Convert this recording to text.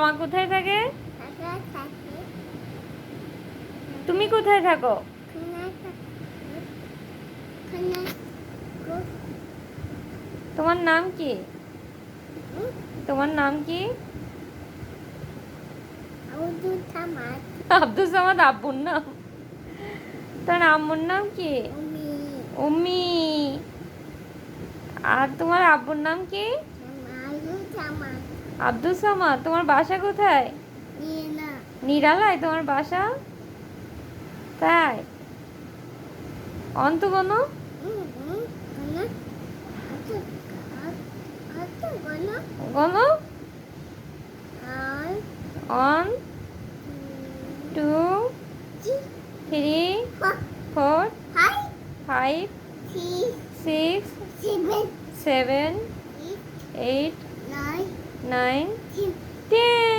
মামা কোথায় থাকে? তুমি কোথায় থাকো? তোমার নাম কি? তোমার নাম কি? আব্দুল সামাদ আব্বুর নাম। তোমার আম্মুর নাম কি? উম্মি। আর তোমার আব্বুর নাম কি? আব্দুল সামাদ। তোমার বাসা কোথায়? নিরালায় তোমার বাসা? তাই? অন্ত কোনো কোনো অন 2 3 4 5 6 7 8 9 10